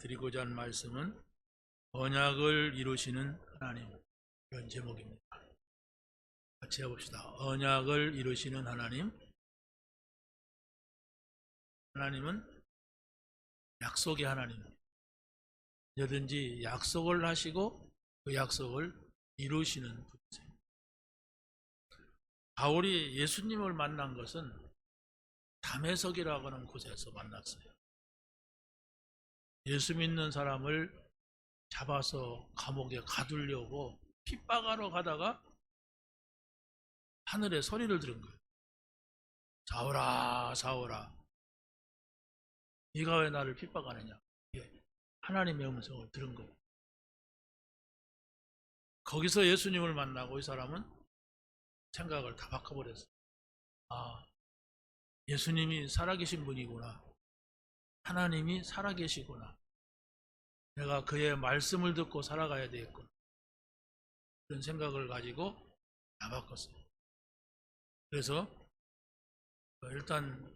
드리고자 하는 말씀은 언약을 이루시는 하나님, 이런 제목입니다. 같이 해봅시다. 언약을 이루시는 하나님. 하나님은 약속의 하나님입니다. 언제든지 약속을 하시고 그 약속을 이루시는 분이세요. 바울이 예수님을 만난 것은 담에석이라고 하는 곳에서 만났어요. 예수 믿는 사람을 잡아서 감옥에 가두려고 핍박하러 가다가 하늘에 소리를 들은 거예요. 사울아, 사울아, 네가 왜 나를 핍박하느냐. 하나님의 음성을 들은 거예요. 거기서 예수님을 만나고 이 사람은 생각을 다 바꿔버렸어요. 아, 예수님이 살아계신 분이구나. 하나님이 살아계시구나. 내가 그의 말씀을 듣고 살아가야 되겠구나. 그런 생각을 가지고 다 바꿨어요. 그래서 일단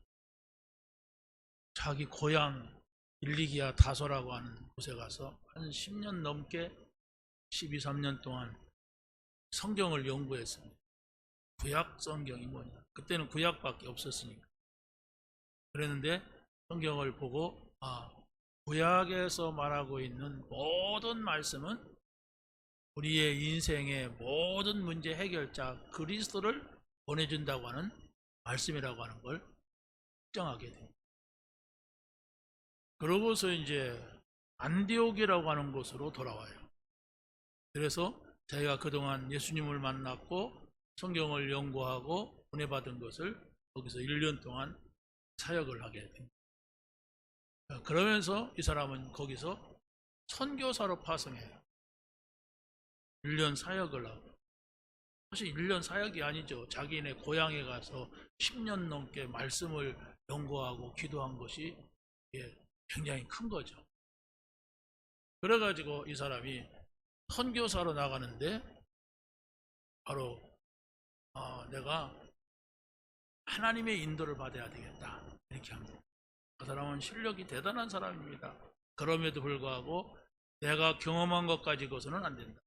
자기 고향 일리기아 다소라고 하는 곳에 가서 한 10년 넘게 12, 13년 동안 성경을 연구했습니다. 구약 성경이 뭐냐. 그때는 구약밖에 없었으니까. 그랬는데 성경을 보고 구약에서 말하고 있는 모든 말씀은 우리의 인생의 모든 문제 해결자 그리스도를 보내준다고 하는 말씀이라고 하는 걸 확정하게 됩니다. 그러고서 이제 안디옥이라고 하는 곳으로 돌아와요. 그래서 자기가 그동안 예수님을 만났고 성경을 연구하고 은혜받은 것을 거기서 1년 동안 사역을 하게 됩니다. 그러면서 이 사람은 거기서 선교사로 파송해요. 1년 사역을 하고. 사실 1년 사역이 아니죠. 자기네 고향에 가서 10년 넘게 말씀을 연구하고 기도한 것이 굉장히 큰 거죠. 그래가지고 이 사람이 선교사로 나가는데 바로 내가 하나님의 인도를 받아야 되겠다 이렇게 합니다. 그 사람은 실력이 대단한 사람입니다. 그럼에도 불구하고 내가 경험한 것 가지고서는 안 된다.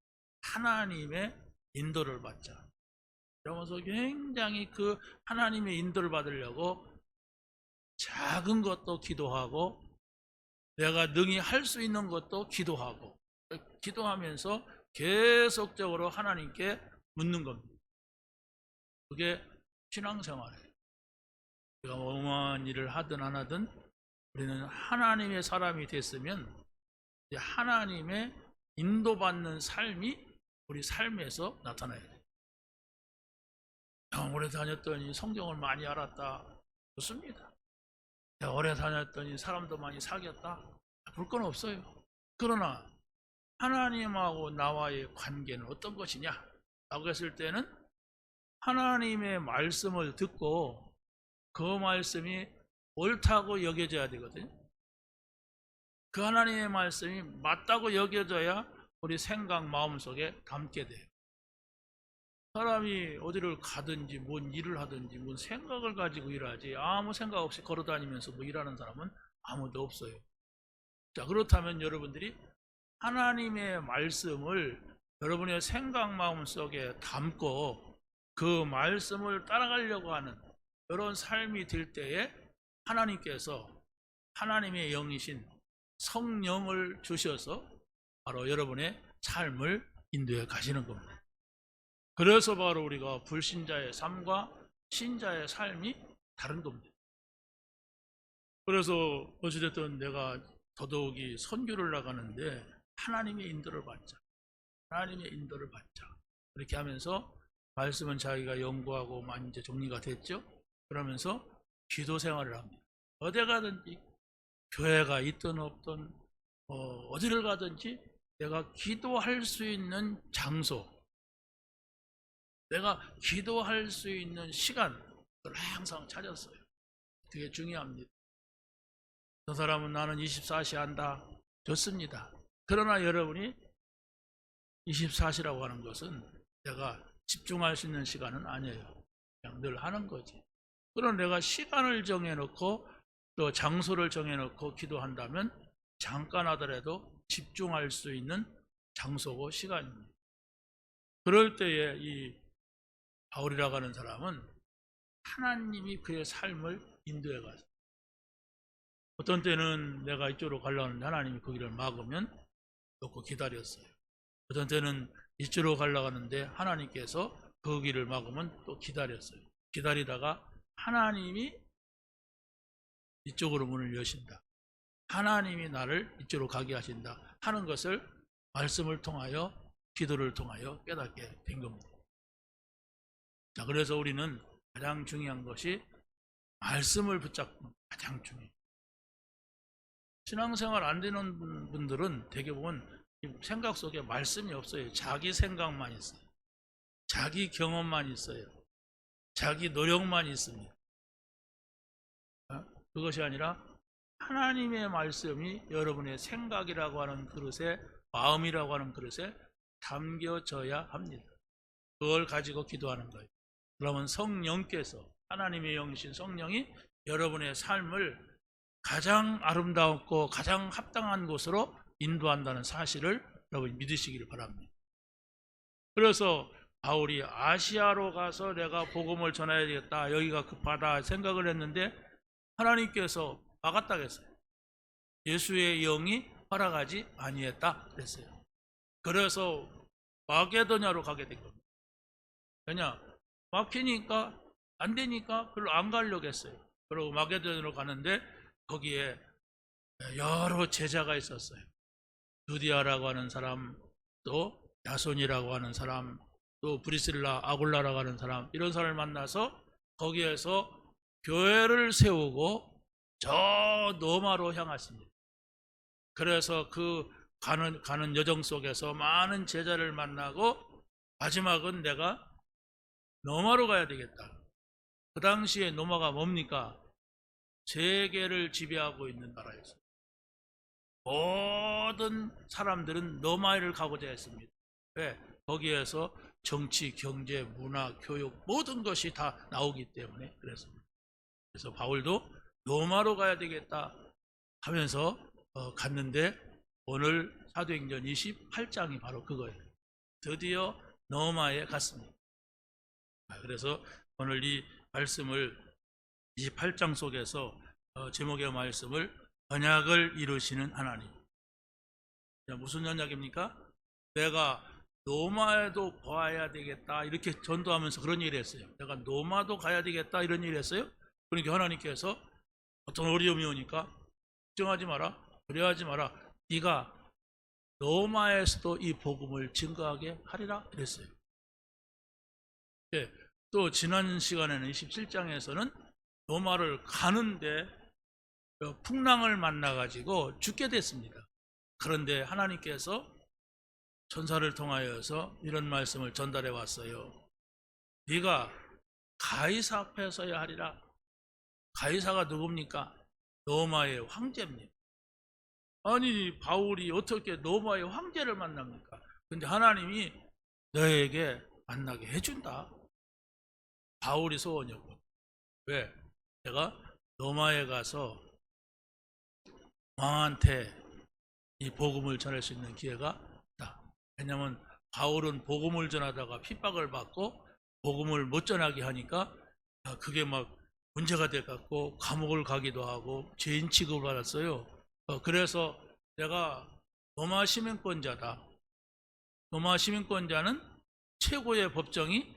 하나님의 인도를 받자. 그러면서 굉장히 그 하나님의 인도를 받으려고 작은 것도 기도하고 내가 능히 할 수 있는 것도 기도하고 기도하면서 계속적으로 하나님께 묻는 겁니다. 그게 신앙생활이에요. 우리가 어마어마한 일을 하든 안 하든 우리는 하나님의 사람이 됐으면 하나님의 인도받는 삶이 우리 삶에서 나타나야 돼요. 오래 다녔더니 성경을 많이 알았다. 좋습니다. 오래 다녔더니 사람도 많이 사귀었다. 볼 건 없어요. 그러나 하나님하고 나와의 관계는 어떤 것이냐? 라고 했을 때는 하나님의 말씀을 듣고 그 말씀이 옳다고 여겨져야 되거든요. 그 하나님의 말씀이 맞다고 여겨져야 우리 생각 마음속에 담게 돼요. 사람이 어디를 가든지 뭔 일을 하든지 뭔 생각을 가지고 일하지 아무 생각 없이 걸어다니면서 뭐 일하는 사람은 아무도 없어요. 자, 그렇다면 여러분들이 하나님의 말씀을 여러분의 생각 마음 속에 담고 그 말씀을 따라가려고 하는 이런 삶이 될 때에 하나님께서 하나님의 영이신 성령을 주셔서 바로 여러분의 삶을 인도해 가시는 겁니다. 그래서 바로 우리가 불신자의 삶과 신자의 삶이 다른 겁니다. 그래서 어찌됐든 내가 더더욱이 선교를 나가는데 하나님의 인도를 받자. 하나님의 인도를 받자. 이렇게 하면서 말씀은 자기가 연구하고 많이 이제 정리가 됐죠. 그러면서 기도 생활을 합니다. 어디 가든지 교회가 있든 없든 어디를 가든지 내가 기도할 수 있는 장소, 내가 기도할 수 있는 시간을 항상 찾았어요. 그게 중요합니다. 저 사람은 나는 24시 한다. 좋습니다. 그러나 여러분이 24시라고 하는 것은 내가 집중할 수 있는 시간은 아니에요. 그냥 늘 하는 거지. 그럼 내가 시간을 정해놓고 또 장소를 정해놓고 기도한다면 잠깐 하더라도 집중할 수 있는 장소고 시간입니다. 그럴 때에 이 바울이라고 하는 사람은 하나님이 그의 삶을 인도해 갔어요. 어떤 때는 내가 이쪽으로 가려고 하는데 하나님이 거기를 막으면 놓고 기다렸어요. 어떤 때는 이쪽으로 가려고 하는데 하나님께서 거기를 막으면 또 기다렸어요. 기다리다가 하나님이 이쪽으로 문을 여신다, 하나님이 나를 이쪽으로 가게 하신다 하는 것을 말씀을 통하여, 기도를 통하여 깨닫게 된 겁니다. 자, 그래서 우리는 가장 중요한 것이 말씀을 붙잡는 게 가장 중요해요. 신앙생활 안 되는 분들은 대개 보면 생각 속에 말씀이 없어요. 자기 생각만 있어요. 자기 경험만 있어요. 자기 노력만 있습니다. 그것이 아니라 하나님의 말씀이 여러분의 생각이라고 하는 그릇에, 마음이라고 하는 그릇에 담겨져야 합니다. 그걸 가지고 기도하는 거예요. 그러면 성령께서, 하나님의 영이신 성령이 여러분의 삶을 가장 아름답고 가장 합당한 곳으로 인도한다는 사실을 여러분이 믿으시기를 바랍니다. 그래서 바울이 아시아로 가서 내가 복음을 전해야 되겠다, 여기가 급하다 생각을 했는데 하나님께서 막았다 그랬어요. 예수의 영이 허락하지 아니했다 그랬어요. 그래서 마게도냐로 가게 된 겁니다. 왜냐? 막히니까, 안 되니까 별로 안 가려고 했어요. 그리고 마게도냐로 가는데 거기에 여러 제자가 있었어요. 두디아라고 하는 사람, 또 야손이라고 하는 사람, 또 브리실라, 아굴라라고 하는 사람, 이런 사람을 만나서 거기에서 교회를 세우고 저 노마로 향했습니다. 그래서 그 가는 여정 속에서 많은 제자를 만나고 마지막은 내가 노마로 가야 되겠다. 그 당시에 노마가 뭡니까? 세계를 지배하고 있는 나라였어요. 모든 사람들은 노마를 가고자 했습니다. 왜? 거기에서 정치, 경제, 문화, 교육 모든 것이 다 나오기 때문에 그랬습니다. 그래서 바울도 노마로 가야 되겠다 하면서 갔는데 오늘 사도행전 28장이 바로 그거예요. 드디어 노마에 갔습니다. 그래서 오늘 이 말씀을 28장 속에서 제목의 말씀을 언약을 이루시는 하나님. 무슨 언약입니까? 내가 노마에도 보아야 되겠다 이렇게 전도하면서 그런 얘기를 했어요. 내가 노마도 가야 되겠다 이런 얘기를 했어요. 그러니까 하나님께서 어떤 어려움이 오니까 걱정하지 마라, 두려워하지 마라, 네가 노마에서도 이 복음을 증거하게 하리라 그랬어요. 네, 또 지난 시간에는 27장에서는 노마를 가는데 풍랑을 만나가지고 죽게 됐습니다. 그런데 하나님께서 천사를 통하여서 이런 말씀을 전달해 왔어요. 네가 가이사 앞에 서야 하리라. 가이사가 누굽니까? 노마의 황제입니다. 아니 바울이 어떻게 노마의 황제를 만납니까? 근데 하나님이 너에게 만나게 해준다. 바울이 소원이었고. 왜? 내가 노마에 가서 왕한테 이 복음을 전할 수 있는 기회가 있다. 왜냐하면 바울은 복음을 전하다가 핍박을 받고 복음을 못 전하게 하니까 그게 막 문제가 돼갖고 감옥을 가기도 하고 죄인 취급을 받았어요. 그래서 내가 로마 시민권자다. 로마 시민권자는 최고의 법정이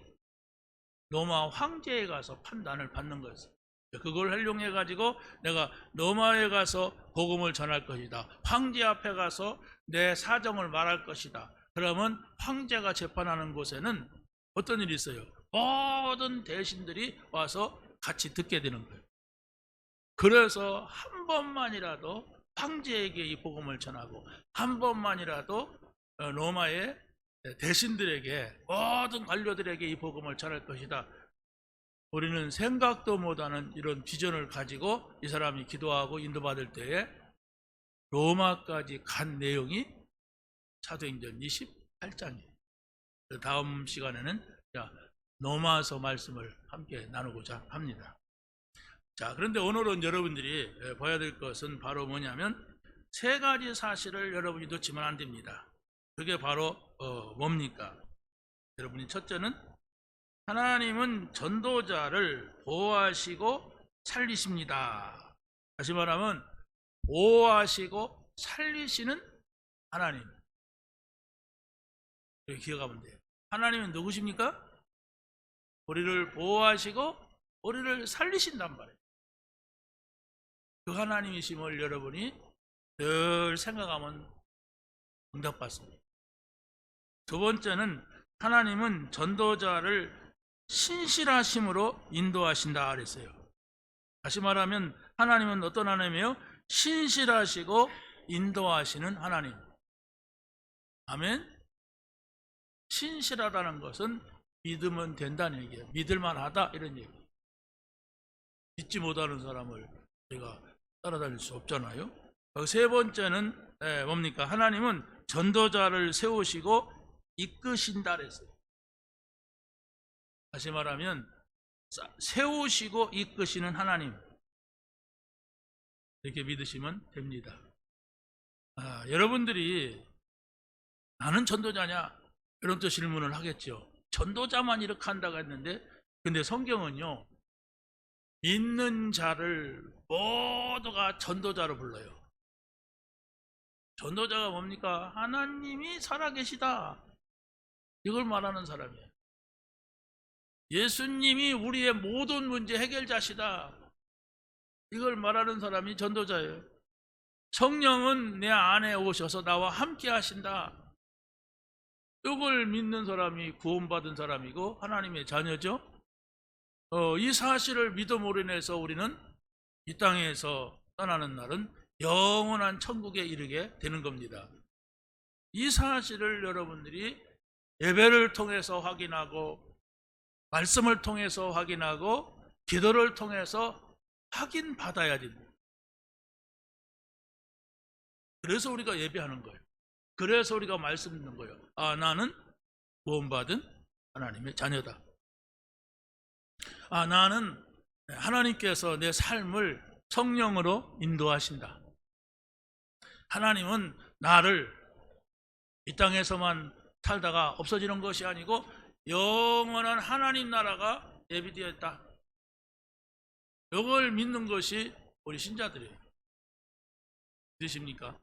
로마 황제에 가서 판단을 받는 거였어요. 그걸 활용해 가지고 내가 로마에 가서 복음을 전할 것이다. 황제 앞에 가서 내 사정을 말할 것이다. 그러면 황제가 재판하는 곳에는 어떤 일이 있어요? 모든 대신들이 와서 같이 듣게 되는 거예요. 그래서 한 번만이라도 황제에게 이 복음을 전하고 한 번만이라도 로마의 대신들에게, 모든 관료들에게 이 복음을 전할 것이다. 우리는 생각도 못하는 이런 비전을 가지고 이 사람이 기도하고 인도받을 때에 로마까지 간 내용이 사도행전 28장이에요. 다음 시간에는 로마서 말씀을 함께 나누고자 합니다. 자, 그런데 오늘은 여러분들이 봐야 될 것은 바로 뭐냐면 세 가지 사실을 여러분이 놓치면 안 됩니다. 그게 바로 뭡니까? 여러분이 첫째는 하나님은 전도자를 보호하시고 살리십니다. 다시 말하면 보호하시고 살리시는 하나님. 이렇게 기억하면 돼요. 하나님은 누구십니까? 우리를 보호하시고 우리를 살리신단 말이에요. 그 하나님이심을 여러분이 늘 생각하면 응답받습니다. 두 번째는 하나님은 전도자를 신실하심으로 인도하신다 그랬어요. 다시 말하면 하나님은 어떤 하나님이에요? 신실하시고 인도하시는 하나님. 아멘. 신실하다는 것은 믿으면 된다는 얘기예요. 믿을만하다 이런 얘기. 믿지 못하는 사람을 우리가 따라다닐 수 없잖아요. 세 번째는 뭡니까? 하나님은 전도자를 세우시고 이끄신다 그랬어요. 다시 말하면 세우시고 이끄시는 하나님, 이렇게 믿으시면 됩니다. 여러분들이 나는 전도자냐? 이런 또 질문을 하겠죠. 전도자만 이렇게 한다고 했는데, 근데 성경은요, 믿는 자를 모두가 전도자로 불러요. 전도자가 뭡니까? 하나님이 살아계시다, 이걸 말하는 사람이에요. 예수님이 우리의 모든 문제 해결자시다, 이걸 말하는 사람이 전도자예요. 성령은 내 안에 오셔서 나와 함께 하신다, 이걸 믿는 사람이 구원받은 사람이고 하나님의 자녀죠. 이 사실을 믿음으로 인해서 우리는 이 땅에서 떠나는 날은 영원한 천국에 이르게 되는 겁니다. 이 사실을 여러분들이 예배를 통해서 확인하고, 말씀을 통해서 확인하고, 기도를 통해서 확인받아야 됩니다. 그래서 우리가 예배하는 거예요. 그래서 우리가 말씀 듣는 거예요. 나는 구원받은 하나님의 자녀다. 나는 하나님께서 내 삶을 성령으로 인도하신다. 하나님은 나를 이 땅에서만 살다가 없어지는 것이 아니고 영원한 하나님 나라가 예비되어 있다. 이걸 믿는 것이 우리 신자들이에요. 믿으십니까?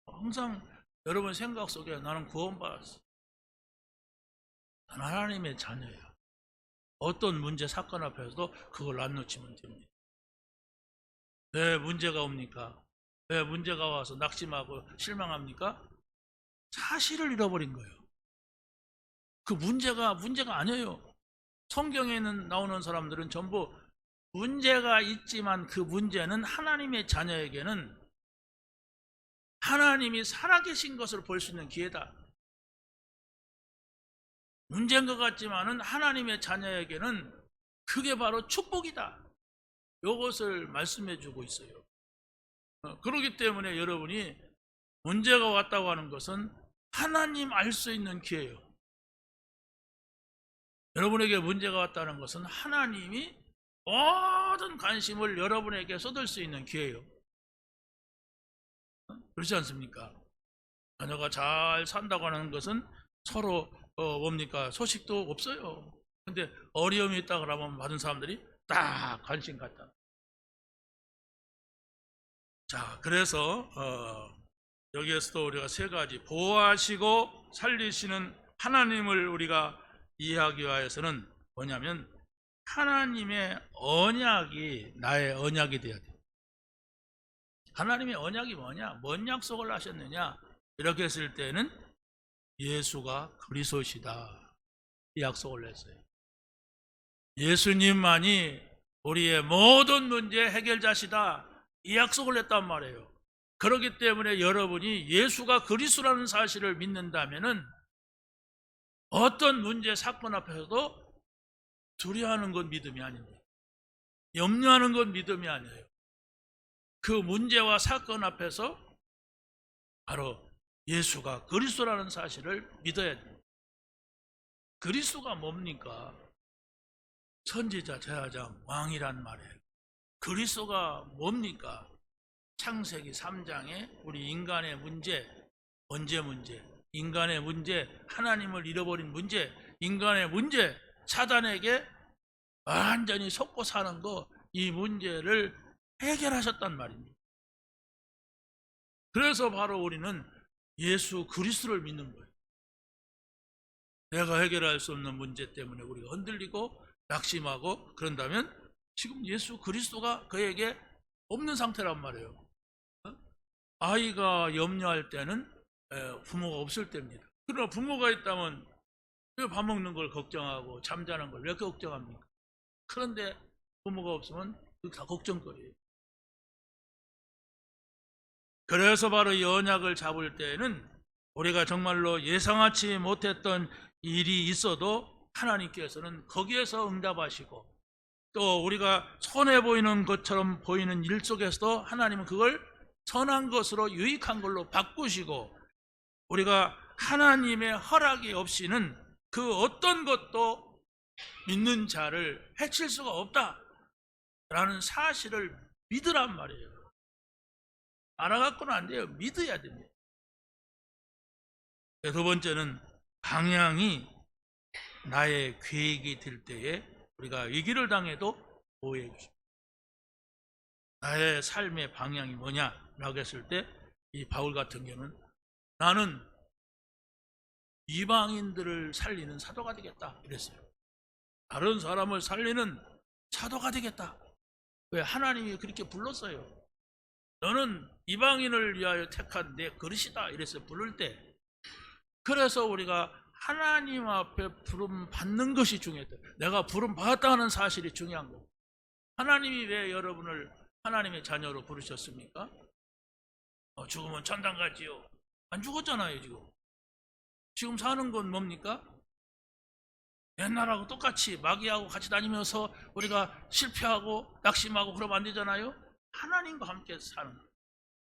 항상 여러분 생각 속에 나는 구원받았어, 나는 하나님의 자녀야, 어떤 문제 사건 앞에서도 그걸 안 놓치면 됩니다. 왜 문제가 옵니까? 왜 문제가 와서 낙심하고 실망합니까? 사실을 잃어버린 거예요. 그 문제가 아니에요. 성경에는 나오는 사람들은 전부 문제가 있지만 그 문제는 하나님의 자녀에게는 하나님이 살아계신 것을 볼 수 있는 기회다. 문제인 것 같지만은 하나님의 자녀에게는 그게 바로 축복이다. 이것을 말씀해 주고 있어요. 그렇기 때문에 여러분이 문제가 왔다고 하는 것은 하나님 알 수 있는 기회예요. 여러분에게 문제가 왔다는 것은 하나님이 모든 관심을 여러분에게 쏟을 수 있는 기회예요. 그렇지 않습니까? 자녀가 잘 산다고 하는 것은 서로 뭡니까? 소식도 없어요. 근데 어려움이 있다 그러면 받은 사람들이 딱 관심 갖다. 자, 그래서 여기에서도 우리가 세 가지 보호하시고 살리시는 하나님을 우리가 이해하기 위해서는 뭐냐면 하나님의 언약이 나의 언약이 되어야 돼요. 하나님의 언약이 뭐냐? 뭔 약속을 하셨느냐? 이렇게 했을 때는 예수가 그리스도시다, 이 약속을 했어요. 예수님만이 우리의 모든 문제 해결자시다, 이 약속을 했단 말이에요. 그렇기 때문에 여러분이 예수가 그리스도라는 사실을 믿는다면은 어떤 문제 사건 앞에서도 두려워하는 건 믿음이 아닙니다. 염려하는 건 믿음이 아니에요. 그 문제와 사건 앞에서 바로 예수가 그리스도라는 사실을 믿어야 돼요. 그리스도가 뭡니까? 선지자, 제사장, 왕이란 말이에요. 그리스도가 뭡니까? 창세기 3장에 우리 인간의 문제, 번제 문제, 인간의 문제, 하나님을 잃어버린 문제, 인간의 문제, 사단에게 완전히 속고 사는 거, 이 문제를 해결하셨단 말입니다. 그래서 바로 우리는 예수 그리스도를 믿는 거예요. 내가 해결할 수 없는 문제 때문에 우리가 흔들리고 낙심하고 그런다면 지금 예수 그리스도가 그에게 없는 상태란 말이에요. 아이가 염려할 때는 부모가 없을 때입니다. 그러나 부모가 있다면 왜 밥 먹는 걸 걱정하고 잠자는 걸 왜 걱정합니까? 그런데 부모가 없으면 그게 다 걱정거리예요. 그래서 바로 이 언약을 잡을 때에는 우리가 정말로 예상하지 못했던 일이 있어도 하나님께서는 거기에서 응답하시고, 또 우리가 손해 보이는 것처럼 보이는 일 속에서도 하나님은 그걸 선한 것으로 유익한 걸로 바꾸시고, 우리가 하나님의 허락이 없이는 그 어떤 것도 믿는 자를 해칠 수가 없다라는 사실을 믿으란 말이에요. 알아갖고는 안 돼요. 믿어야 됩니다. 두 번째는 방향이 나의 계획이 될 때에 우리가 위기를 당해도 보호해 주십니다. 나의 삶의 방향이 뭐냐라고 했을 때 이 바울 같은 경우는 나는 이방인들을 살리는 사도가 되겠다 이랬어요. 다른 사람을 살리는 사도가 되겠다. 왜? 하나님이 그렇게 불렀어요. 너는 이방인을 위하여 택한 내 그릇이다 이랬어요. 부를 때. 그래서 우리가 하나님 앞에 부름 받는 것이 중요했다. 내가 부름 받았다 하는 사실이 중요한 거고. 하나님이 왜 여러분을 하나님의 자녀로 부르셨습니까? 죽으면 천당 가지요. 안 죽었잖아요. 지금 사는 건 뭡니까? 옛날하고 똑같이 마귀하고 같이 다니면서 우리가 실패하고 낙심하고 그러면 안 되잖아요. 하나님과 함께 사는 거예요.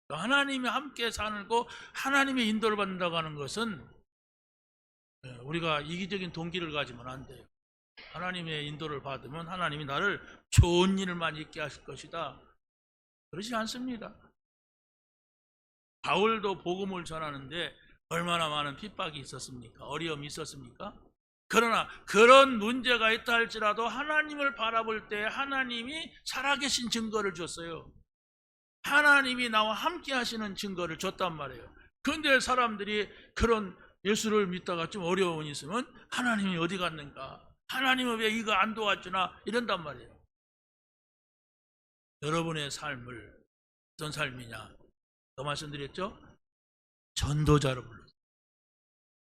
하나님이 함께 살고 하나님의 인도를 받는다고 하는 것은 우리가 이기적인 동기를 가지면 안 돼요. 하나님의 인도를 받으면 하나님이 나를 좋은 일을만 있게 하실 것이다. 그렇지 않습니다. 바울도 복음을 전하는데 얼마나 많은 핍박이 있었습니까? 어려움이 있었습니까? 그러나 그런 문제가 있다 할지라도 하나님을 바라볼 때 하나님이 살아계신 증거를 줬어요. 하나님이 나와 함께 하시는 증거를 줬단 말이에요. 그런데 사람들이 그런 예수를 믿다가 좀 어려움이 있으면 하나님이 어디 갔는가? 하나님은 왜 이거 안 도와주나? 이런단 말이에요. 여러분의 삶을 어떤 삶이냐? 더 말씀드렸죠? 전도자로 불렀어요.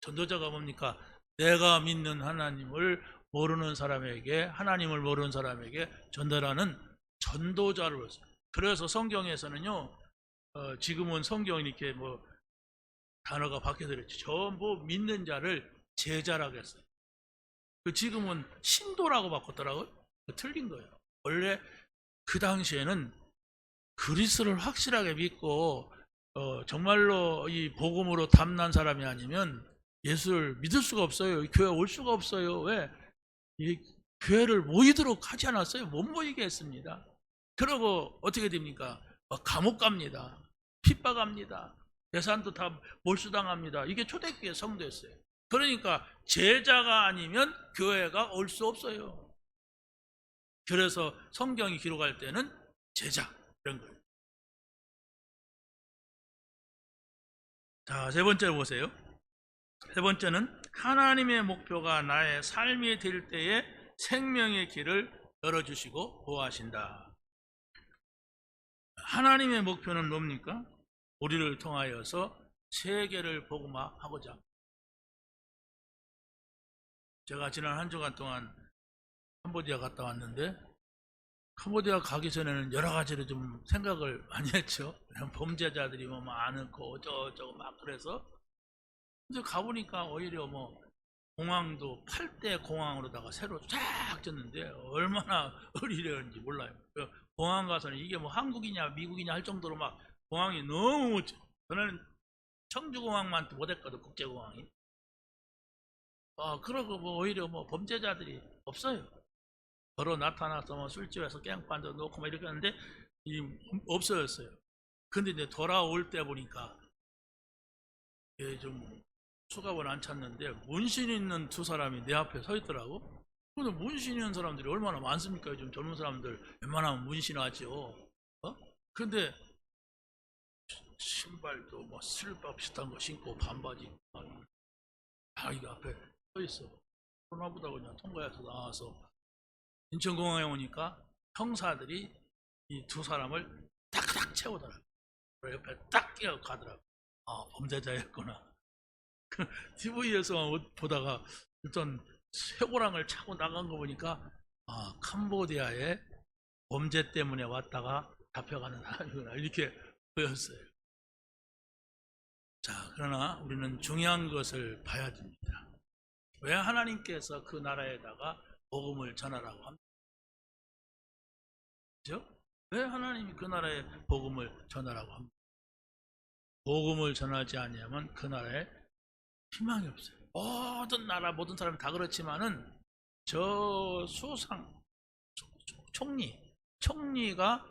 전도자가 뭡니까? 내가 믿는 하나님을 모르는 사람에게, 하나님을 모르는 사람에게 전달하는 전도자를 불렀어요. 그래서 성경에서는요, 지금은 성경이 이렇게 단어가 바뀌어들었죠. 전부 믿는 자를 제자라고 했어요. 지금은 신도라고 바꿨더라고요. 틀린 거예요. 원래 그 당시에는 그리스도를 확실하게 믿고 정말로 이 복음으로 담난 사람이 아니면 예수를 믿을 수가 없어요. 교회 올 수가 없어요. 왜? 이 교회를 모이도록 하지 않았어요. 못 모이게 했습니다. 그러고 어떻게 됩니까? 감옥 갑니다. 핍박합니다. 재산도 다 몰수당합니다. 이게 초대교회 성도였어요. 그러니까 제자가 아니면 교회가 올 수 없어요. 그래서 성경이 기록할 때는 제자 이런 거예요. 자, 세 번째로 보세요. 세 번째는 하나님의 목표가 나의 삶이 될 때에 생명의 길을 열어주시고 보호하신다. 하나님의 목표는 뭡니까? 우리를 통하여서 세계를 복음화하고자. 제가 지난 한 주간 동안 캄보디아 갔다 왔는데 캄보디아 가기 전에는 여러 가지로 좀 생각을 많이 했죠. 범죄자들이 많고 어쩌고 막 그래서 근데 가보니까 오히려 공항도 8대 공항으로다가 새로 쫙 졌는데 얼마나 어리려는지 몰라요. 공항 가서는 이게 한국이냐 미국이냐 할 정도로 막 공항이 너무 저는 청주공항만 못했거든. 국제공항이. 그러고 오히려 범죄자들이 없어요. 걸어 나타나서 술집에서 깽판도 놓고 이렇게 하는데 없어졌어요. 근데 이제 돌아올 때 보니까 좀 수갑을 안 찼는데 문신 있는 두 사람이 내 앞에 서 있더라고. 근데 문신 있는 사람들이 얼마나 많습니까? 요즘 젊은 사람들 웬만하면 문신하죠. 근데 신발도 뭐 슬밥 비슷한 거 신고 반바지 입고 이게 앞에 서 있어. 그러나보다 그냥 통과해서 나와서 인천공항에 오니까 형사들이 이 두 사람을 딱딱 채우더라고. 옆에 딱 끼어 가더라고. 범죄자였구나. TV에서 보다가 어떤 쇠고랑을 차고 나간 거 보니까 캄보디아에 범죄 때문에 왔다가 잡혀가는 사람이구나 이렇게 보였어요. 자, 그러나 우리는 중요한 것을 봐야 됩니다. 왜 하나님께서 그 나라에다가 복음을 전하라고 합니까? 그죠? 왜 하나님이 그 나라에 복음을 전하라고 합니까? 복음을 전하지 않으면 그 나라에 희망이 없어요. 모든 나라 모든 사람이 다 그렇지만은 저 수상 총리가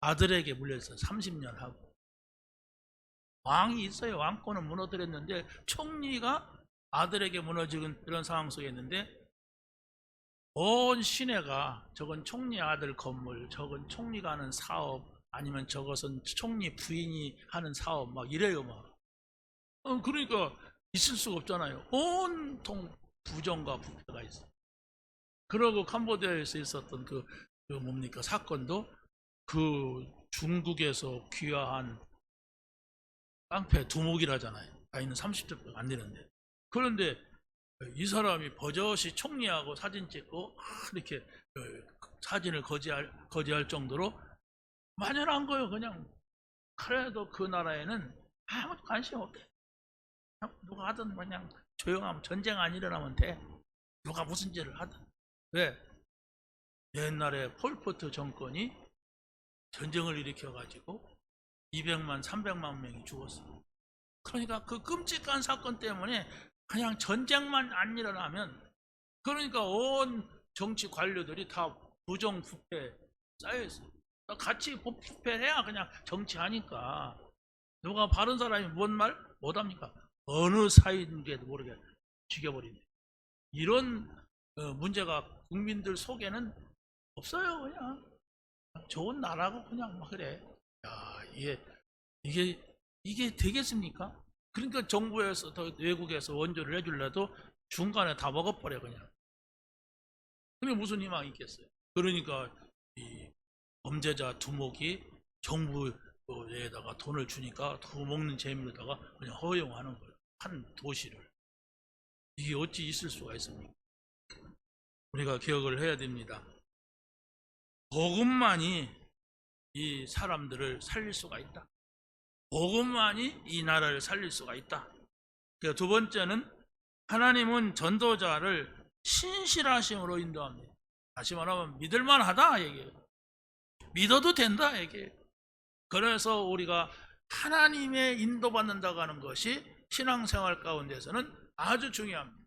아들에게 물려서 30년 하고 왕이 있어요. 왕권은 무너뜨렸는데 총리가 아들에게 무너지는 이런 상황 속에 있는데 온 시내가 저건 총리 아들 건물, 저건 총리가 하는 사업, 아니면 저것은 총리 부인이 하는 사업 막 이래요 막. 그러니까 있을 수가 없잖아요. 온통 부정과 부패가 있어. 그러고 캄보디아에서 있었던 그 뭡니까 사건도 그 중국에서 귀화한 깡패 두목이라잖아요. 나이는 30대밖에 안 되는데. 그런데 이 사람이 버젓이 총리하고 사진 찍고 이렇게 사진을 거지할 정도로 만연한 거예요. 그냥 그래도 그 나라에는 아무도 관심 없대. 누가 하든 그냥 조용하면 전쟁 안 일어나면 돼. 누가 무슨 죄를 하든. 왜? 옛날에 폴포트 정권이 전쟁을 일으켜가지고 200만, 300만 명이 죽었어. 그러니까 그 끔찍한 사건 때문에 그냥 전쟁만 안 일어나면 그러니까 온 정치 관료들이 다 부정부패 쌓여있어. 같이 부패해야 그냥 정치하니까 누가 바른 사람이 뭔 말 못합니까? 어느 사이인지도 모르게 죽여버린다. 이런 문제가 국민들 속에는 없어요. 그냥 좋은 나라고 그냥 막 그래. 야, 이게 되겠습니까? 그러니까 정부에서 외국에서 원조를 해줄래도 중간에 다 먹어버려 그냥. 그게 무슨 희망이 있겠어요? 그러니까 이 범죄자 두목이 정부에다가 돈을 주니까 두 먹는 재미로다가 그냥 허용하는 거예요. 한 도시를. 이게 어찌 있을 수가 있습니까? 우리가 기억을 해야 됩니다. 복음만이 이 사람들을 살릴 수가 있다. 복음만이 이 나라를 살릴 수가 있다. 두 번째는 하나님은 전도자를 신실하심으로 인도합니다. 다시 말하면 믿을만하다 얘기해요. 믿어도 된다 얘기해요. 그래서 우리가 하나님의 인도받는다고 하는 것이 신앙생활 가운데서는 아주 중요합니다.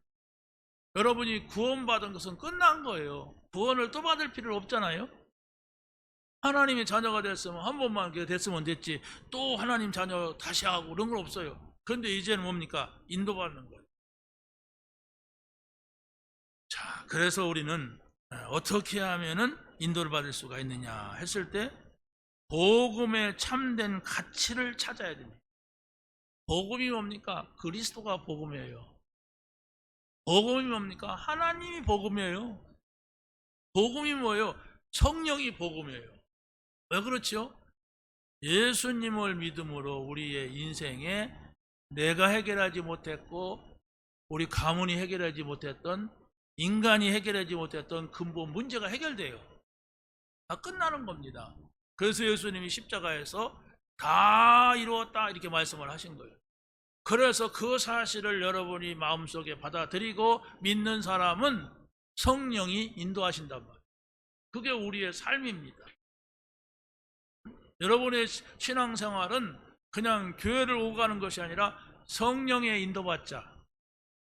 여러분이 구원받은 것은 끝난 거예요. 구원을 또 받을 필요 없잖아요. 하나님의 자녀가 됐으면 한 번만 됐으면 됐지 또 하나님 자녀 다시 하고 그런 건 없어요. 그런데 이제는 뭡니까? 인도받는 거예요. 자, 그래서 우리는 어떻게 하면은 인도를 받을 수가 있느냐 했을 때 복음의 참된 가치를 찾아야 됩니다. 복음이 뭡니까? 그리스도가 복음이에요. 복음이 뭡니까? 하나님이 복음이에요. 복음이 뭐예요? 성령이 복음이에요. 왜 그렇죠? 예수님을 믿음으로 우리의 인생에 내가 해결하지 못했고 우리 가문이 해결하지 못했던 인간이 해결하지 못했던 근본 문제가 해결돼요. 다 끝나는 겁니다. 그래서 예수님이 십자가에서 다 이루었다 이렇게 말씀을 하신 거예요. 그래서 그 사실을 여러분이 마음속에 받아들이고 믿는 사람은 성령이 인도하신단 말이에요. 그게 우리의 삶입니다. 여러분의 신앙생활은 그냥 교회를 오고 가는 것이 아니라 성령의 인도받자.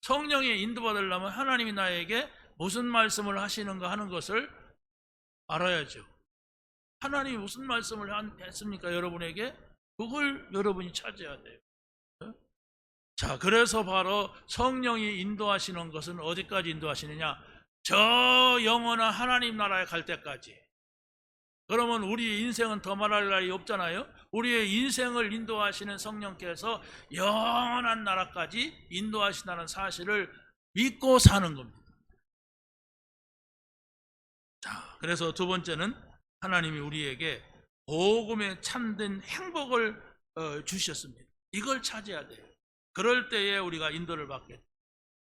성령의 인도받으려면 하나님이 나에게 무슨 말씀을 하시는가 하는 것을 알아야죠. 하나님이 무슨 말씀을 했습니까? 여러분에게 그걸 여러분이 찾아야 돼요. 자, 그래서 바로 성령이 인도하시는 것은 어디까지 인도하시느냐? 저 영원한 하나님 나라에 갈 때까지. 그러면 우리의 인생은 더 말할 날이 없잖아요. 우리의 인생을 인도하시는 성령께서 영원한 나라까지 인도하신다는 사실을 믿고 사는 겁니다. 자, 그래서 두 번째는 하나님이 우리에게 복음에 참된 행복을 주셨습니다. 이걸 찾아야 돼요. 그럴 때에 우리가 인도를 받게 돼요.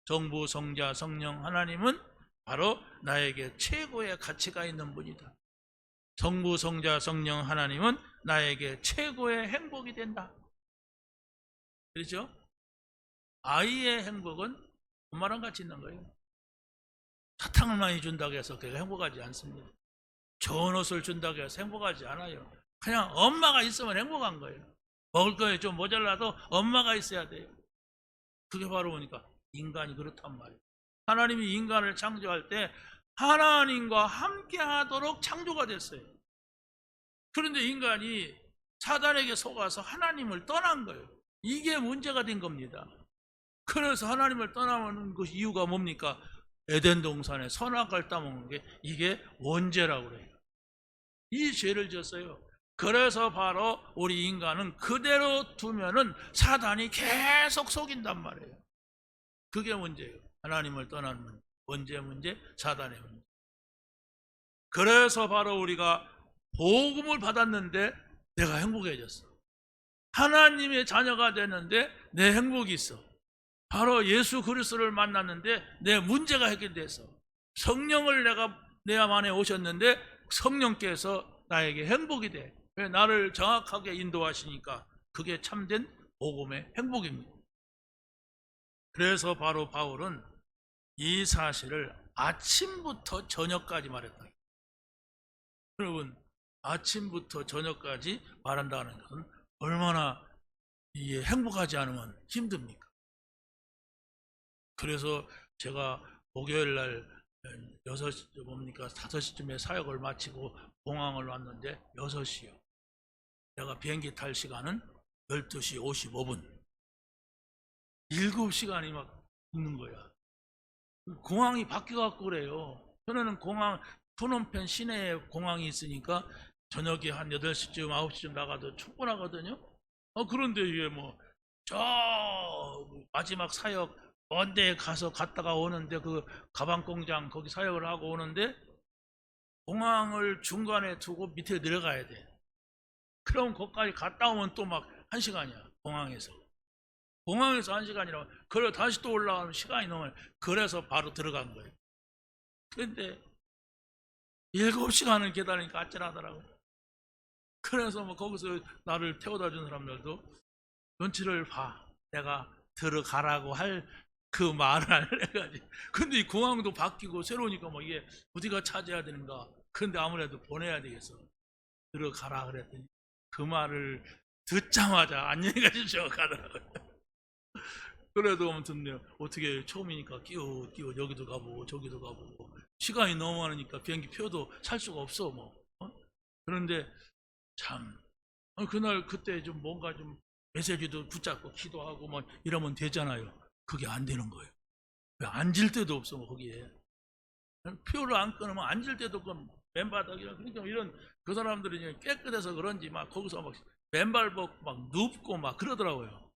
성부, 성자, 성령 하나님은 바로 나에게 최고의 가치가 있는 분이다. 성부, 성자, 성령 하나님은 나에게 최고의 행복이 된다. 그렇죠? 아이의 행복은 엄마랑 같이 있는 거예요. 사탕을 많이 준다고 해서 그가 행복하지 않습니다. 좋은 옷을 준다고 해서 행복하지 않아요. 그냥 엄마가 있으면 행복한 거예요. 먹을 거에 좀 모자라도 엄마가 있어야 돼요. 그게 바로 보니까 인간이 그렇단 말이에요. 하나님이 인간을 창조할 때 하나님과 함께 하도록 창조가 됐어요. 그런데 인간이 사단에게 속아서 하나님을 떠난 거예요. 이게 문제가 된 겁니다. 그래서 하나님을 떠나는 그 이유가 뭡니까? 에덴 동산에 선악과를 따먹는 게 이게 원죄라고 그래요. 이 죄를 졌어요. 그래서 바로 우리 인간은 그대로 두면은 사단이 계속 속인단 말이에요. 그게 문제예요. 하나님을 떠나는 문제, 원죄 문제, 사단의 문제. 그래서 바로 우리가 복음을 받았는데 내가 행복해졌어. 하나님의 자녀가 됐는데 내 행복이 있어. 바로 예수 그리스도를 만났는데 내 문제가 해결됐어. 성령을 내 안에 오셨는데 성령께서 나에게 행복이 돼. 왜? 나를 정확하게 인도하시니까 그게 참된 복음의 행복입니다. 그래서 바로 바울은 이 사실을 아침부터 저녁까지 말했다. 여러분, 아침부터 저녁까지 말한다는 것은 얼마나 행복하지 않으면 힘듭니까? 그래서 제가 목요일 날 6시, 5시쯤에 사역을 마치고 공항을 왔는데 6시요. 내가 비행기 탈 시간은 12시 55분. 7시간이 막 있는 거야. 공항이 바뀌어갖고 그래요. 저는 공항, 푸놈펜 시내에 공항이 있으니까 저녁에 한 8시쯤, 9시쯤 나가도 충분하거든요. 그런데 이게 저 마지막 사역 먼 데에 가서 갔다가 오는데 그 가방 공장 거기 사역을 하고 오는데 공항을 중간에 두고 밑에 내려가야 돼. 그럼 거기까지 갔다 오면 또 막 1시간이야. 공항에서 1시간이라고. 그래 다시 또 올라가면 시간이 넘어요. 그래서 바로 들어간 거예요. 그런데 7시간을 기다리니까 아찔하더라고요. 그래서 거기서 나를 태워다 준 사람들도 눈치를 봐. 내가 들어가라고 할 그 말을 해가지고. 근데 이 공항도 바뀌고 새로우니까 이게 어디가 찾아야 되는가. 근데 아무래도 보내야 되겠어. 들어가라 그랬더니 그 말을 듣자마자 안녕히 가십시오 가더라고요. 그래도 아무튼 어떻게 처음이니까 끼워 여기도 가보고 저기도 가보고 시간이 너무 많으니까 비행기 표도 살 수가 없어 그런데 참 그날 그때 좀 뭔가 좀 메시지도 붙잡고 기도하고 이러면 되잖아요. 그게 안 되는 거예요. 왜? 앉을 데도 없어 거기에. 표를 안 끊으면 앉을 데도 없고 맨바닥이라. 그러니까 이런 그 사람들이 깨끗해서 그런지 거기서 맨발 벗고 눕고 그러더라고요.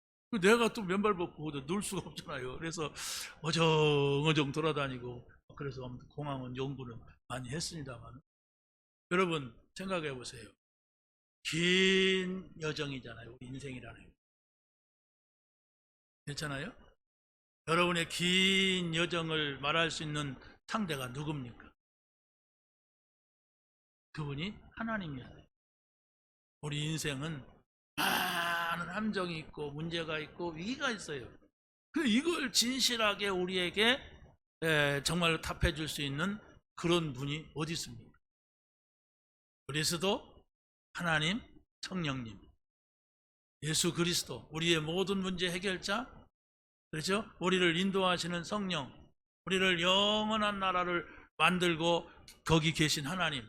내가 또 맨발 벗고 누울 수가 없잖아요. 그래서 어정어정 돌아다니고. 그래서 공항은 연구는 많이 했습니다만, 여러분 생각해 보세요. 긴 여정이잖아요. 우리 인생이라는 게. 괜찮아요? 여러분의 긴 여정을 말할 수 있는 상대가 누굽니까? 그분이 하나님이야. 우리 인생은 많은 함정이 있고 문제가 있고 위기가 있어요. 이걸 진실하게 우리에게 정말로 답해 줄 수 있는 그런 분이 어디 있습니까? 그리스도, 하나님, 성령님, 예수 그리스도, 우리의 모든 문제 해결자, 그렇죠? 우리를 인도하시는 성령, 우리를 영원한 나라를 만들고 거기 계신 하나님,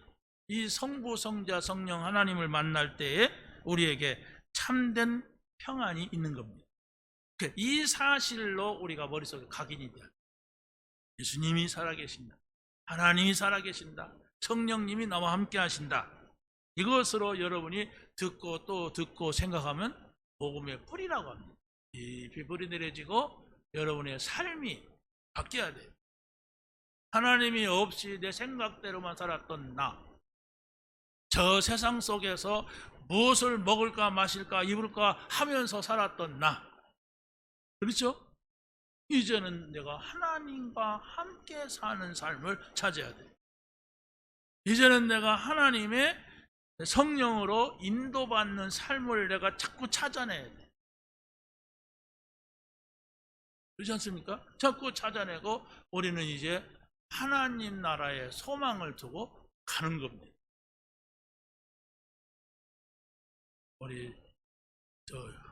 이 성부, 성자, 성령 하나님을 만날 때에 우리에게 참된 평안이 있는 겁니다. 이 사실로 우리가 머릿속에 각인이 돼요. 예수님이 살아계신다. 하나님이 살아계신다. 성령님이 나와 함께 하신다. 이것으로 여러분이 듣고 또 듣고 생각하면 복음의 뿌리라고 합니다. 깊이 뿌리 내려지고 여러분의 삶이 바뀌어야 돼요. 하나님이 없이 내 생각대로만 살았던 나, 저 세상 속에서 무엇을 먹을까 마실까 입을까 하면서 살았던 나, 그렇죠? 이제는 내가 하나님과 함께 사는 삶을 찾아야 돼요. 이제는 내가 하나님의 성령으로 인도받는 삶을 내가 자꾸 찾아내야 돼요. 그렇지 않습니까? 자꾸 찾아내고 우리는 이제 하나님 나라의 소망을 두고 가는 겁니다. 우리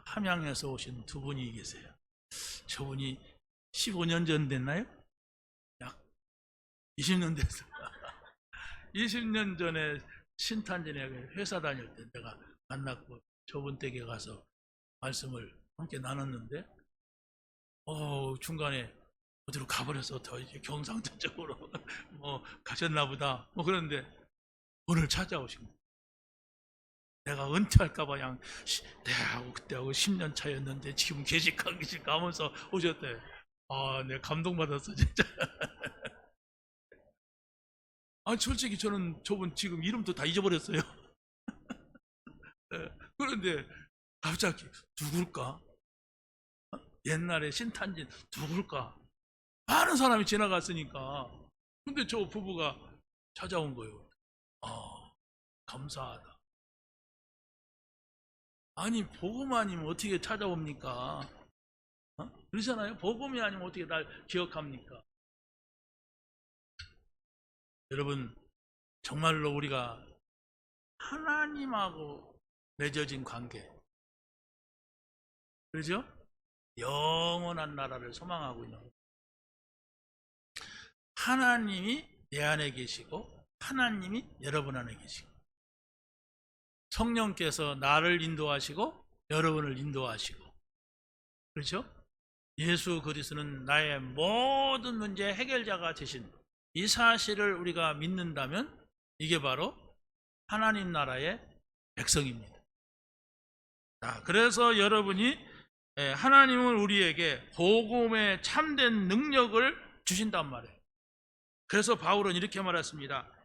함양에서 오신 두 분이 계세요. 저분이 15년 전 됐나요? 약 20년 됐어요. 20년 전에 신탄진에 회사 다닐 때 내가 만났고 저분 댁에 가서 말씀을 함께 나눴는데 중간에 어디로 가버려서 더 이제 경상도 쪽으로 가셨나 보다. 그런데 오늘 찾아오신 거예요. 내가 은퇴할까봐 그냥 그때하고 10년 차였는데 지금 계실까 하면서 오셨대. 내가 감동받았어 진짜. 솔직히 저는 저분 지금 이름도 다 잊어버렸어요. 그런데 갑자기 누굴까? 옛날에 신탄진 누굴까? 많은 사람이 지나갔으니까. 근데 저 부부가 찾아온 거예요. 감사하다. 아니 복음 아니면 어떻게 찾아옵니까? 그러잖아요. 복음이 아니면 어떻게 날 기억합니까? 여러분, 정말로 우리가 하나님하고 맺어진 관계, 그렇죠? 영원한 나라를 소망하고 있는 거예요. 하나님이 내 안에 계시고 하나님이 여러분 안에 계시고 성령께서 나를 인도하시고 여러분을 인도하시고, 그렇죠? 예수 그리스도는 나의 모든 문제의 해결자가 되신 이 사실을 우리가 믿는다면 이게 바로 하나님 나라의 백성입니다. 그래서 여러분이 하나님은 우리에게 복음의 참된 능력을 주신단 말이에요. 그래서 바울은 이렇게 말했습니다.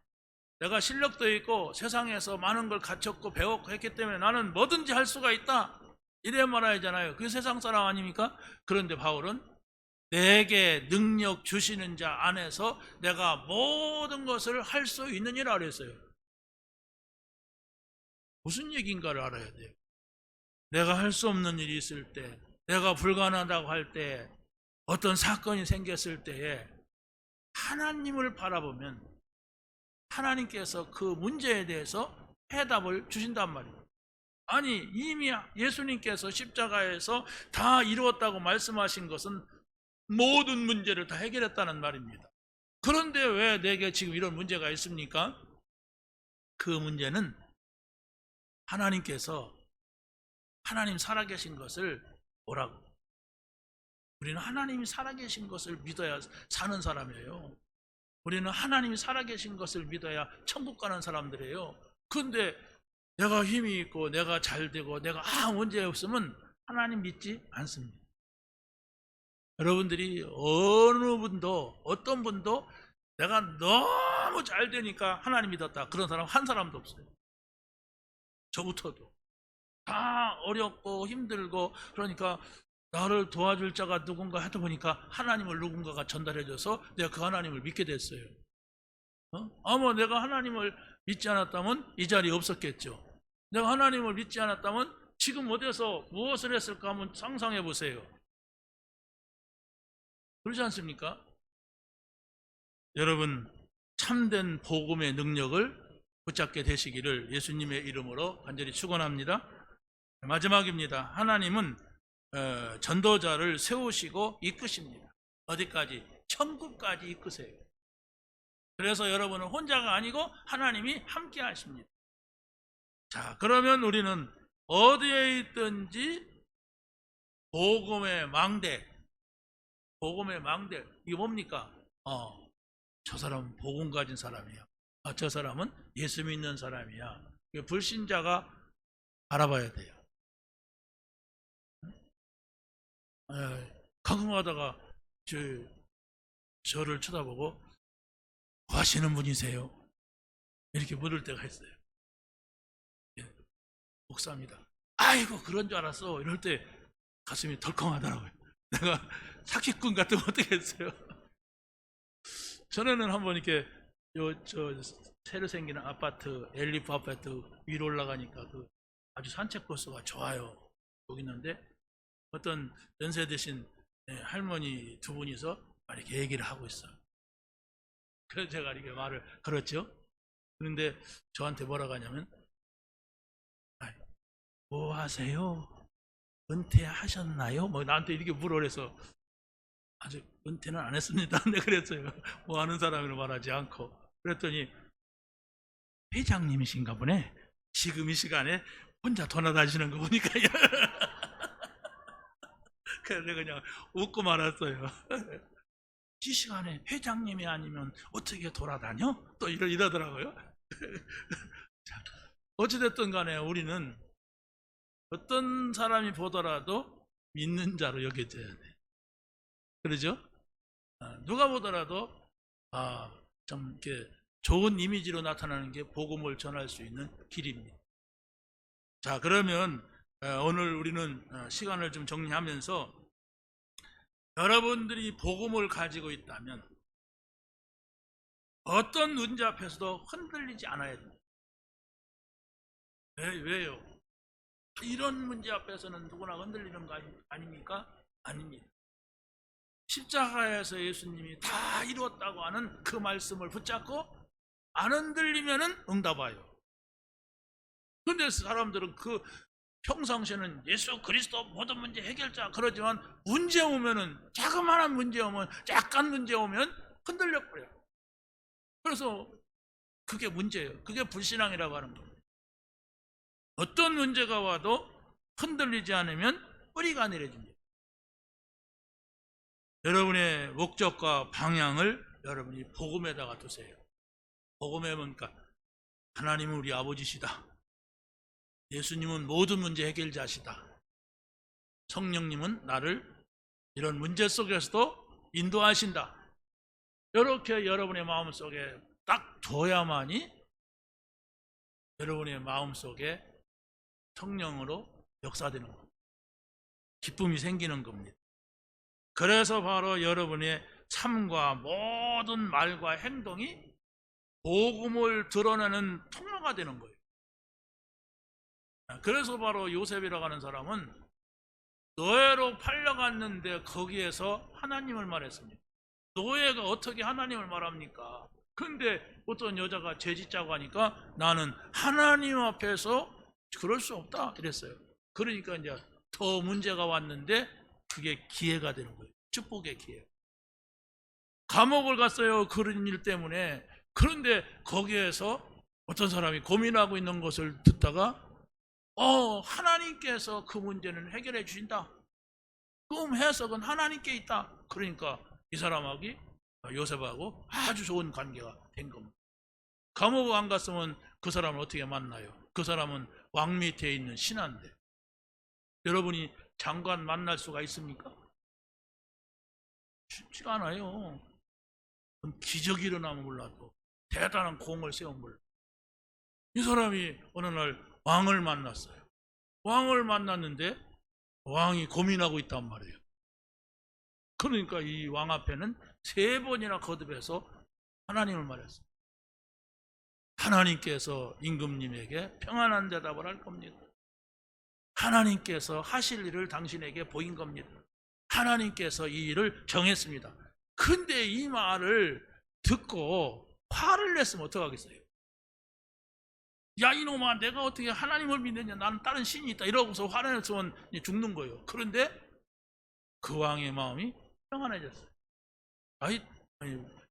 내가 실력도 있고 세상에서 많은 걸 갖췄고 배웠고 했기 때문에 나는 뭐든지 할 수가 있다, 이래 말하잖아요. 그게 세상 사람 아닙니까? 그런데 바울은 내게 능력 주시는 자 안에서 내가 모든 것을 할 수 있느니라 그랬어요. 무슨 얘기인가를 알아야 돼요. 내가 할 수 없는 일이 있을 때, 내가 불가능하다고 할 때, 어떤 사건이 생겼을 때에 하나님을 바라보면 하나님께서 그 문제에 대해서 해답을 주신단 말이에요. 아니 이미 예수님께서 십자가에서 다 이루었다고 말씀하신 것은 모든 문제를 다 해결했다는 말입니다. 그런데 왜 내게 지금 이런 문제가 있습니까? 그 문제는 하나님께서 하나님 살아계신 것을 뭐라고? 우리는 하나님이 살아계신 것을 믿어야 사는 사람이에요. 우리는 하나님이 살아계신 것을 믿어야 천국 가는 사람들이에요. 그런데 내가 힘이 있고 내가 잘 되고 내가 문제 없으면 하나님 믿지 않습니다. 여러분들이 어느 분도 어떤 분도 내가 너무 잘 되니까 하나님 믿었다 그런 사람 한 사람도 없어요. 저부터도 다 어렵고 힘들고 그러니까 나를 도와줄 자가 누군가 하다 보니까 하나님을 누군가가 전달해줘서 내가 그 하나님을 믿게 됐어요. 아마 내가 하나님을 믿지 않았다면 이 자리에 없었겠죠. 내가 하나님을 믿지 않았다면 지금 어디서 무엇을 했을까 한번 상상해 보세요. 그렇지 않습니까? 여러분, 참된 복음의 능력을 붙잡게 되시기를 예수님의 이름으로 간절히 축원합니다. 마지막입니다. 하나님은 전도자를 세우시고 이끄십니다. 어디까지? 천국까지 이끄세요. 그래서 여러분은 혼자가 아니고 하나님이 함께 하십니다. 자, 그러면 우리는 어디에 있든지 복음의 망대, 이게 뭡니까? 저 사람은 복음 가진 사람이야. 저 사람은 예수 믿는 사람이야. 불신자가 알아봐야 돼요. 가끔가다가 저를 쳐다보고 뭐 하시는 분이세요? 이렇게 물을 때가 있어요. 목사입니다. 아이고 그런 줄 알았어. 이럴 때 가슴이 덜컹하더라고요. 내가 사기꾼 같으면 어떻게 했어요? 전에는 한번 이렇게 새로 생기는 아파트, 엘리프 아파트 위로 올라가니까 아주 산책 코스가 좋아요. 여기 있는데 어떤 연세 드신 할머니 두 분이서 이렇게 얘기를 하고 있어요. 그래서 제가 이렇게 말을 걸었죠. 그런데 저한테 뭐라고 하냐면 뭐 하세요? 은퇴하셨나요? 뭐 나한테 이렇게 물어래서 아직 은퇴는 안 했습니다. 근데 그랬어요. 뭐 하는 사람이라고 말하지 않고. 그랬더니 회장님이신가 보네. 지금 이 시간에 혼자 돌아다니시는 거 보니까 그래서 내가 그냥 웃고 말았어요. 이 시간에 회장님이 아니면 어떻게 돌아다녀? 또 이러더라고요. 자, 어찌됐든 간에 우리는 어떤 사람이 보더라도 믿는 자로 여겨져야 돼. 그러죠? 누가 보더라도 좀 이렇게 좋은 이미지로 나타나는 게 복음을 전할 수 있는 길입니다. 자, 그러면 오늘 우리는 시간을 좀 정리하면서 여러분들이 복음을 가지고 있다면 어떤 문제 앞에서도 흔들리지 않아야 됩니다. 왜요? 이런 문제 앞에서는 누구나 흔들리는 거 아닙니까? 아닙니다. 십자가에서 예수님이 다 이루었다고 하는 그 말씀을 붙잡고 안 흔들리면은 응답해요. 근데 사람들은 평상시에는 예수 그리스도 모든 문제 해결자 그러지만 문제 오면은 자그마한 문제 오면 약간 문제 오면 흔들려 버려요. 그래서 그게 문제예요. 그게 불신앙이라고 하는 겁니다. 어떤 문제가 와도 흔들리지 않으면 뿌리가 내려집니다. 여러분의 목적과 방향을 여러분이 복음에다가 두세요. 복음에 보니까 하나님은 우리 아버지시다. 예수님은 모든 문제 해결자시다. 성령님은 나를 이런 문제 속에서도 인도하신다. 이렇게 여러분의 마음속에 딱 둬야만이 여러분의 마음속에 성령으로 역사되는 겁니다. 기쁨이 생기는 겁니다. 그래서 바로 여러분의 삶과 모든 말과 행동이 복음을 드러내는 통로가 되는 거예요. 그래서 바로 요셉이라고 하는 사람은 노예로 팔려갔는데 거기에서 하나님을 말했습니다. 노예가 어떻게 하나님을 말합니까? 근데 어떤 여자가 죄짓자고 하니까 나는 하나님 앞에서 그럴 수 없다 이랬어요. 그러니까 이제 더 문제가 왔는데 그게 기회가 되는 거예요. 축복의 기회. 감옥을 갔어요. 그런 일 때문에. 그런데 거기에서 어떤 사람이 고민하고 있는 것을 듣다가 하나님께서 그 문제는 해결해 주신다. 그 해석은 하나님께 있다. 그러니까 이 사람하고 요셉하고 아주 좋은 관계가 된 겁니다. 감옥 안 갔으면 그 사람을 어떻게 만나요? 그 사람은 왕 밑에 있는 신하인데 여러분이 장관 만날 수가 있습니까? 쉽지가 않아요. 기적이 일어나면 몰라도 대단한 공을 세운 몰라. 이 사람이 어느 날 왕을 만났어요. 왕을 만났는데 왕이 고민하고 있단 말이에요. 그러니까 이 왕 앞에는 3번이나 거듭해서 하나님을 말했어요. 하나님께서 임금님에게 평안한 대답을 할 겁니다. 하나님께서 하실 일을 당신에게 보인 겁니다. 하나님께서 이 일을 정했습니다. 근데 이 말을 듣고 화를 냈으면 어떡하겠어요? 야 이놈아 내가 어떻게 하나님을 믿느냐 나는 다른 신이 있다 이러고서 화를 냈으면 죽는 거예요. 그런데 그 왕의 마음이 평안해졌어요.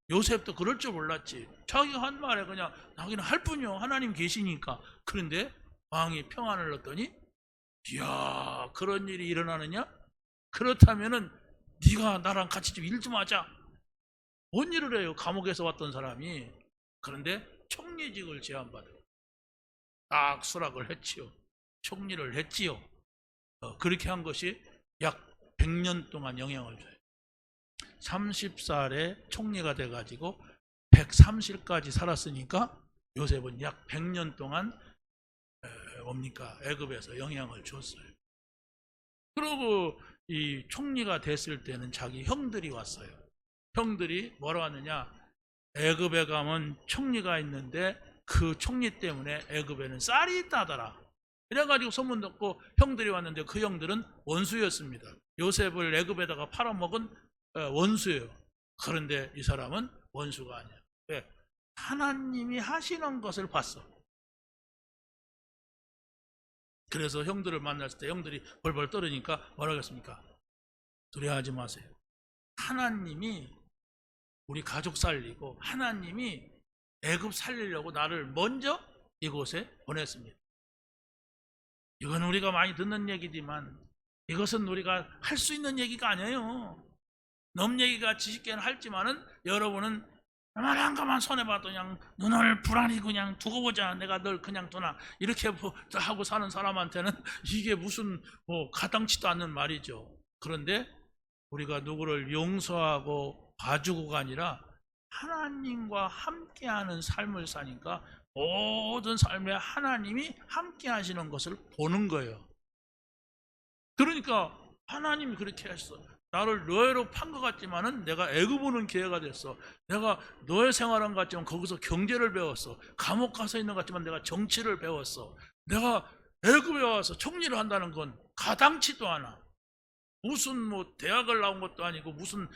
요셉도 그럴 줄 몰랐지. 자기가 한 말에 그냥 자기는 할 뿐이요. 하나님 계시니까. 그런데 왕이 평안을 얻더니 이야, 그런 일이 일어나느냐? 그렇다면은 네가 나랑 같이 좀 일 좀 하자. 뭔 일을 해요? 감옥에서 왔던 사람이. 그런데 총리직을 제안받아요. 딱 수락을 했지요. 총리를 했지요. 그렇게 한 것이 약 100년 동안 영향을 줘요. 30살에 총리가 돼가지고 130까지 살았으니까 요셉은 약 100년 동안 애굽에서 영향을 줬어요. 그리고 이 총리가 됐을 때는 자기 형들이 왔어요. 형들이 뭐라고 하느냐? 애굽에 가면 총리가 있는데 그 총리 때문에 애굽에는 쌀이 있다더라. 그래가지고 소문 듣고 형들이 왔는데 그 형들은 원수였습니다. 요셉을 애굽에다가 팔아먹은 원수예요. 그런데 이 사람은 원수가 아니야. 왜? 하나님이 하시는 것을 봤어. 그래서 형들을 만났을 때 형들이 벌벌 떨으니까 뭐라고 했습니까? 두려워하지 마세요. 하나님이 우리 가족 살리고 하나님이 애굽 살리려고 나를 먼저 이곳에 보냈습니다. 이건 우리가 많이 듣는 얘기지만 이것은 우리가 할 수 있는 얘기가 아니에요. 넘 얘기가 지식계는 할지만은 여러분은 가만 손해봐도 그냥 눈을 불안히 그냥 두고 보자. 내가 널 그냥 두나. 이렇게 하고 사는 사람한테는 이게 무슨 가당치도 않는 말이죠. 그런데 우리가 누구를 용서하고 봐주고가 아니라 하나님과 함께하는 삶을 사니까 모든 삶에 하나님이 함께 하시는 것을 보는 거예요. 그러니까 하나님이 그렇게 했어. 나를 노예로 판 것 같지만은 내가 애굽 오는 기회가 됐어. 내가 노예 생활한 것 같지만 거기서 경제를 배웠어. 감옥 가서 있는 것 같지만 내가 정치를 배웠어. 내가 애굽에 와서 총리를 한다는 건 가당치도 않아. 무슨 대학을 나온 것도 아니고 무슨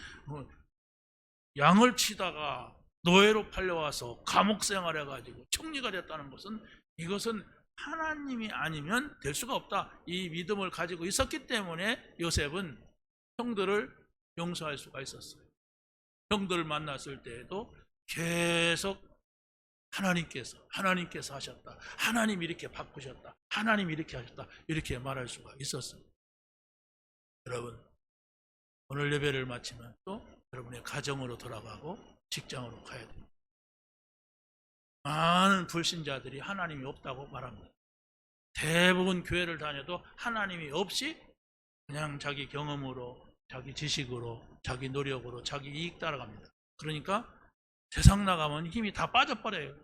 양을 치다가 노예로 팔려와서 감옥 생활해가지고 총리가 됐다는 것은 이것은 하나님이 아니면 될 수가 없다. 이 믿음을 가지고 있었기 때문에 요셉은 형들을 용서할 수가 있었어요. 형들을 만났을 때에도 계속 하나님께서 하셨다. 하나님이 이렇게 바꾸셨다. 하나님이 이렇게 하셨다. 이렇게 말할 수가 있었어요. 여러분, 오늘 예배를 마치면 또 여러분의 가정으로 돌아가고 직장으로 가야 됩니다. 많은 불신자들이 하나님이 없다고 말합니다. 대부분 교회를 다녀도 하나님이 없이 그냥 자기 경험으로, 자기 지식으로, 자기 노력으로, 자기 이익 따라갑니다. 그러니까 세상 나가면 힘이 다 빠져버려요.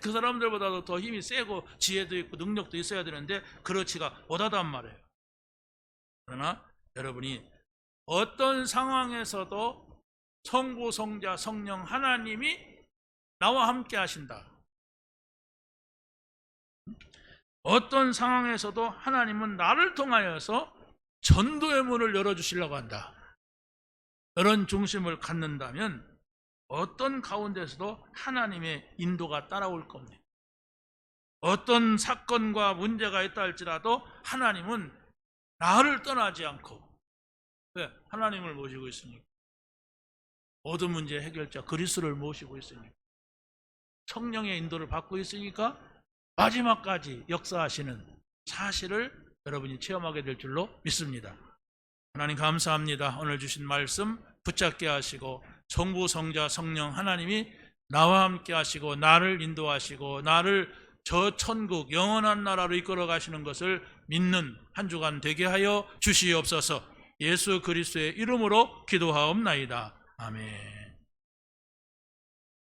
그 사람들보다도 더 힘이 세고 지혜도 있고 능력도 있어야 되는데 그렇지가 못하단 말이에요. 그러나 여러분이 어떤 상황에서도 성부, 성자, 성령 하나님이 나와 함께 하신다. 어떤 상황에서도 하나님은 나를 통하여서 전도의 문을 열어주시려고 한다. 이런 중심을 갖는다면 어떤 가운데서도 하나님의 인도가 따라올 겁니다. 어떤 사건과 문제가 있다 할지라도 하나님은 나를 떠나지 않고 하나님을 모시고 있으니까 모든 문제 해결자 그리스도를 모시고 있으니까 성령의 인도를 받고 있으니까 마지막까지 역사하시는 사실을 여러분이 체험하게 될 줄로 믿습니다. 하나님 감사합니다. 오늘 주신 말씀 붙잡게 하시고 성부, 성자, 성령 하나님이 나와 함께 하시고 나를 인도하시고 나를 저 천국 영원한 나라로 이끌어 가시는 것을 믿는 한 주간 되게 하여 주시옵소서. 예수 그리스도의 이름으로 기도하옵나이다. 아멘.